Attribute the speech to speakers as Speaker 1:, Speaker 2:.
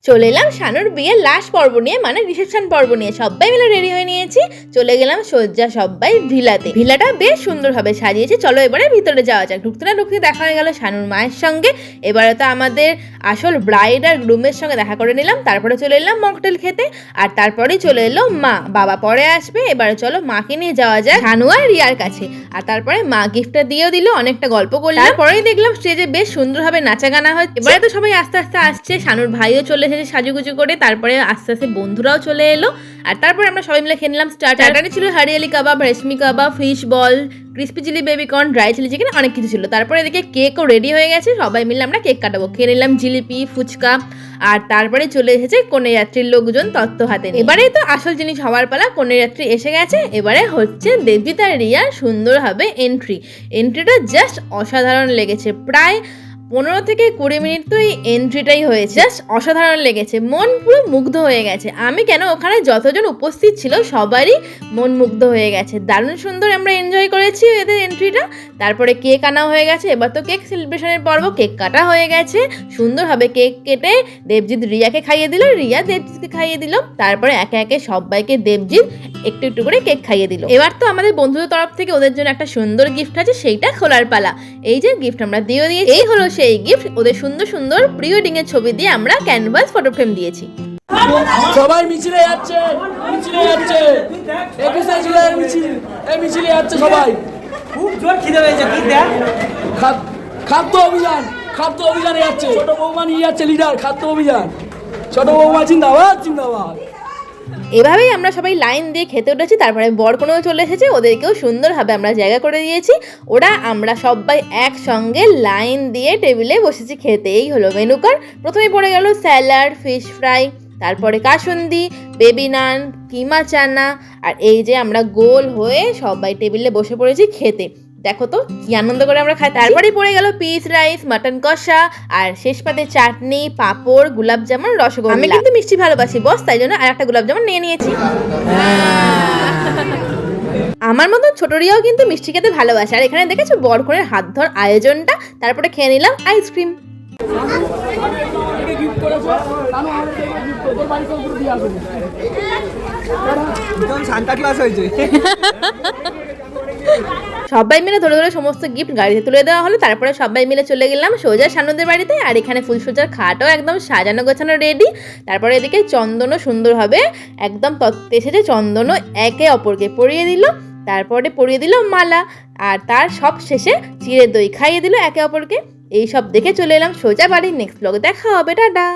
Speaker 1: চলে এলাম শানুর বিয়ের লাস্ট পর্ব নিয়ে, মানে রিসেপশন পর্ব নিয়ে। সবাই মিলে রেডি হয়ে নিয়েছি, চলে গেলাম সজ্জা সবাই ভিলাতে। ভিলাটা বেশ সুন্দরভাবে সাজিয়েছে। চলো এবারে ভিতরে যাওয়া যাক। ঢুকতে না ঢুকতে দেখা হয়ে গেল শানুর মায়ের সঙ্গে। এবারে তো আমাদের আসল ব্রাইড আর গ্রুমের সঙ্গে দেখা করে নিলাম। তারপরে চলে এলাম মকটেল খেতে, আর তারপরেই চলে এলো মা। বাবা পরে আসবে। এবারে চলো মাকে নিয়ে যাওয়া যায় শানু আর রিয়ার কাছে। আর তারপরে মা গিফটটা দিয়েও দিল, অনেকটা গল্প করলাম। তারপরেই দেখলাম স্টেজে বেশ সুন্দরভাবে নাচা গানা হচ্ছে। এবারে তো সবাই আস্তে আস্তে আসছে, শানুর ভাইও চলে এসেছে সাজুগুজু করে। তারপরে আস্তে আস্তে বন্ধুরাও চলে এলো, আর তারপরে আমরা সবাই মিলে খেয়ে নিলাম স্টার্টারে ছিল hariyali kebab, reshmi kebab, fish ball, crispy chilli baby corn, dry chilli chicken, অনেক কিছু ছিল। তারপরে এদিকে কেকও রেডি হয়ে গেছে, সবাই মিলে আমরা কেক কাটাবো। খেয়ে নিলাম জিলিপি, ফুচকা, আর তারপরে চলে এসেছে কনে যাত্রীর লোকজন তত্ত্ব হাতে। এবারে তো আসল জিনিস হওয়ার পালা, কনে যাত্রী এসে গেছে। এবারে হচ্ছে দেবজিৎ আর রিয়ার সুন্দরভাবে এন্ট্রিটা জাস্ট অসাধারণ লেগেছে। প্রায় 15 থেকে 20 মিনিট তো এই এন্ট্রিটাই হয়েছে, জাস্ট অসাধারণ লেগেছে। মন পুরো মুগ্ধ হয়ে গেছে। আমি কেন, ওখানে যতজন উপস্থিত ছিল সবারই মন মুগ্ধ হয়ে গেছে। দারুণ সুন্দর আমরা এনজয় করেছি এদের এন্ট্রিটা। তারপরে কেক আনা হয়ে গেছে, এবার তো কেক সেলিব্রেশনের পর্ব। কেক কাটা হয়ে গেছে, সুন্দরভাবে কেক কেটে দেবজিৎ রিয়াকে খাইয়ে দিল, রিয়া দেবজিৎকে খাইয়ে দিল। তারপরে একে একে সবাইকে দেবজিৎ একটু একটু করে কেক খাইয়ে দিল। এবার তো আমাদের বন্ধুদের তরফ থেকে ওদের জন্য একটা সুন্দর গিফট আছে, সেইটা খোলার পালা। এই যে গিফট আমরা দিয়ে দিয়েছি, এই হলো সেই গিফট। ওদের সুন্দর সুন্দর প্রি ওয়েডিং এর ছবি দিয়ে আমরা ক্যানভাস ফটো ফ্রেম দিয়েছি।
Speaker 2: সবাই মিছিলে যাচ্ছে, মিছিলে যাচ্ছে, 21 জুলাইয়ের মিছিল, এই মিছিলে যাচ্ছে সবাই।
Speaker 3: খুব জোর খিদে পেয়েছে, কি দেখ
Speaker 2: খাদ্য অভিযানে যাচ্ছে। ছোট বৌমা নিয়ে যাচ্ছে লিডার খাদ্য অভিযান। ছোট বৌমা জিন্দাবাদ, জিন্দাবাদ।
Speaker 1: এভাবেই আমরা সবাই লাইন দিয়ে খেতে উঠেছি। তারপরে বরকনেও চলে এসেছে, ওদেরকেও সুন্দরভাবে আমরা জায়গা করে দিয়েছি। আমরা সবাই একসঙ্গে লাইন দিয়ে টেবিলে বসেছি খেতে। এই হলো মেনু কার্ড। প্রথমে পড়ে গেল স্যালাড, ফিশ ফ্রাই, তারপরে কাসুন্দি, বেবি নান, কিমা চানা, আর এই যে আমরা গোল হয়ে সবাই টেবিলে বসে পড়েছি খেতে। দেখো তো কি আনন্দ করে আমরা খাই। তারপরেই পড়ে গেল পিস রাইস, মাটন কষা, আর শেষ পাতে চাটনি, পাঁপড়, গোলাপ জামুন, রসগোল্লা। আমি কিন্তু মিষ্টি ভালোবাসি বস, তাই জন্য আর একটা গোলাপ জামুন নিয়ে নিয়েছি। আমার মতন ছোট রিয়াও কিন্তু মিষ্টি খেতে ভালোবাসে। আর এখানে দেখেছো বরকনের হাত ধর আয়োজনটা। তারপরে খেয়ে নিলাম আইসক্রিম।
Speaker 3: সান্তা ক্লাস হয়েছে।
Speaker 1: সবাই মিলে ধরে ধরে সমস্ত গিফট গাড়িতে তুলে দেওয়া হলো। তারপরে সবাই মিলে চলে গেলাম সোজা শানুদের বাড়িতে। আর এখানে ফুলসজ্জার খাটও একদম সাজানো গোছানো রেডি। তারপরে এদিকে চন্দনও সুন্দরভাবে একদম তত্ত্বে এসেছে, চন্দনও একে অপরকে পরিয়ে দিল। তারপরে পরিয়ে দিল মালা, আর তার সব শেষে চিড়ে দই খাইয়ে দিল একে অপরকে। এই সব দেখে চলে এলাম সোজা বাড়ি। নেক্সট ব্লগে দেখা হবে, টাটা।